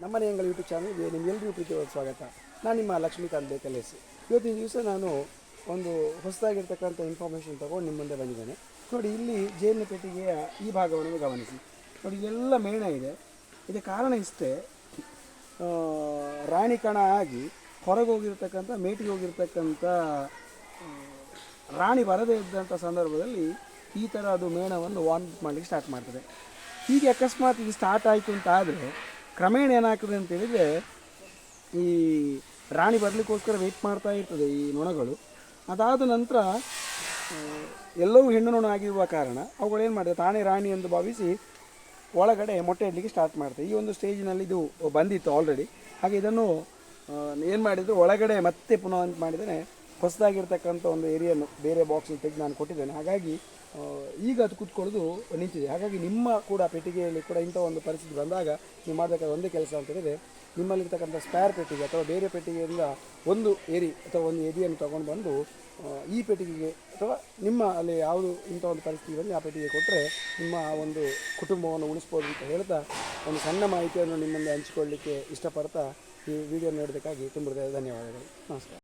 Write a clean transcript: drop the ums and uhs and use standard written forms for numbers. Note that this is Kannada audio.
ನಮ್ಮನೆ ಎಂಗಳ ಯೂಟ್ಯೂಬ್ ಚಾನಲ್ಗೆ ನಿಮ್ಗೆಲ್ಲರಿಗೂ ಪ್ರೀತಿಯಾದ ಸ್ವಾಗತ. ನಾನು ನಿಮ್ಮ ಲಕ್ಷ್ಮೀಕಾಂತ್ ಬೇಕಲೇಸ್. ಇವತ್ತಿನ ದಿವಸ ನಾನು ಒಂದು ಹೊಸದಾಗಿರ್ತಕ್ಕಂಥ ಇನ್ಫಾರ್ಮೇಷನ್ ತೊಗೊಂಡು ನಿಮ್ಮ ಮುಂದೆ ಬಂದಿದ್ದೇನೆ. ನೋಡಿ, ಇಲ್ಲಿ ಜೇನು ಪೆಟ್ಟಿಗೆಯ ಈ ಭಾಗವನ್ನು ಗಮನಿಸಿ. ನೋಡಿ, ಇಲ್ಲೆಲ್ಲ ಮೇಣ ಇದೆ. ಇದಕ್ಕೆ ಕಾರಣ ಇಷ್ಟೇ, ರಾಣಿ ಕಣ ಆಗಿ ಹೊರಗೆ ಹೋಗಿರ್ತಕ್ಕಂಥ ಮೇಟಿಗೆ ಹೋಗಿರ್ತಕ್ಕಂಥ ರಾಣಿ ಬರದೇ ಇದ್ದಂಥ ಸಂದರ್ಭದಲ್ಲಿ ಈ ಥರ ಅದು ಮೇಣವನ್ನು ವಾಮಿಟ್ ಮಾಡಲಿಕ್ಕೆ ಸ್ಟಾರ್ಟ್ ಮಾಡ್ತದೆ. ಹೀಗೆ ಅಕಸ್ಮಾತ್ ಇದು ಸ್ಟಾರ್ಟ್ ಆಯಿತು ಅಂತ ಆದರೆ ಕ್ರಮೇಣ ಏನಾಗ್ತದೆ ಅಂತೇಳಿದರೆ, ಈ ರಾಣಿ ಬರಲಿಕ್ಕೋಸ್ಕರ ವೆಯ್ಟ್ ಮಾಡ್ತಾ ಇರ್ತದೆ ಈ ನೊಣಗಳು. ಅದಾದ ನಂತರ ಎಲ್ಲವೂ ಹೆಣ್ಣು ನೊಣ ಆಗಿರುವ ಕಾರಣ ಅವುಗಳೇನು ಮಾಡಿದೆ, ತಾನೇ ರಾಣಿ ಎಂದು ಭಾವಿಸಿ ಒಳಗಡೆ ಮೊಟ್ಟೆ ಇಡಲಿಕ್ಕೆ ಸ್ಟಾರ್ಟ್ ಮಾಡ್ತದೆ. ಈ ಒಂದು ಸ್ಟೇಜಿನಲ್ಲಿ ಇದು ಬಂದಿತ್ತು ಆಲ್ರೆಡಿ. ಹಾಗೆ ಇದನ್ನು ಏನು ಮಾಡಿದ್ರು, ಒಳಗಡೆ ಮತ್ತೆ ಪುನಃ ಅಂತ ಮಾಡಿದ್ದೇನೆ, ಹೊಸದಾಗಿರ್ತಕ್ಕಂಥ ಒಂದು ಏರಿಯನ್ನು ಬೇರೆ ಬಾಕ್ಸಲ್ಲಿ ತೆಗೆದು ನಾನು ಕೊಟ್ಟಿದ್ದೇನೆ. ಹಾಗಾಗಿ ಈಗ ಅದು ಕೂತ್ಕೊಳ್ಳೋದು ನಿಂತಿದೆ. ಹಾಗಾಗಿ ನಿಮ್ಮ ಕೂಡ ಪೆಟ್ಟಿಗೆಯಲ್ಲಿ ಕೂಡ ಇಂಥ ಒಂದು ಪರಿಸ್ಥಿತಿ ಬಂದಾಗ ನೀವು ಮಾಡಬೇಕಾದ ಒಂದೇ ಕೆಲಸ ಅಂತ ಹೇಳಿದರೆ, ನಿಮ್ಮಲ್ಲಿರ್ತಕ್ಕಂಥ ಸ್ಪೇರ್ ಪೆಟ್ಟಿಗೆ ಅಥವಾ ಬೇರೆ ಪೆಟ್ಟಿಗೆಯಿಂದ ಒಂದು ಏರಿ ಅಥವಾ ಒಂದು ಎದೆಯನ್ನು ತೊಗೊಂಡು ಬಂದು ಈ ಪೆಟ್ಟಿಗೆಗೆ ಅಥವಾ ನಿಮ್ಮ ಅಲ್ಲಿ ಯಾವುದು ಇಂಥ ಒಂದು ಪರಿಸ್ಥಿತಿ ಬಂದು ಆ ಪೆಟ್ಟಿಗೆ ಕೊಟ್ಟರೆ ನಿಮ್ಮ ಒಂದು ಕುಟುಂಬವನ್ನು ಉಳಿಸ್ಬೋದು ಅಂತ ಹೇಳ್ತಾ ಒಂದು ಸಣ್ಣ ಮಾಹಿತಿಯನ್ನು ನಿಮ್ಮಲ್ಲಿ ಹಂಚಿಕೊಳ್ಳಲಿಕ್ಕೆ ಇಷ್ಟಪಡ್ತಾ ಈ ವಿಡಿಯೋ ನೋಡೋದಕ್ಕಾಗಿ ತುಂಬ ಧನ್ಯವಾದಗಳು. ನಮಸ್ಕಾರ.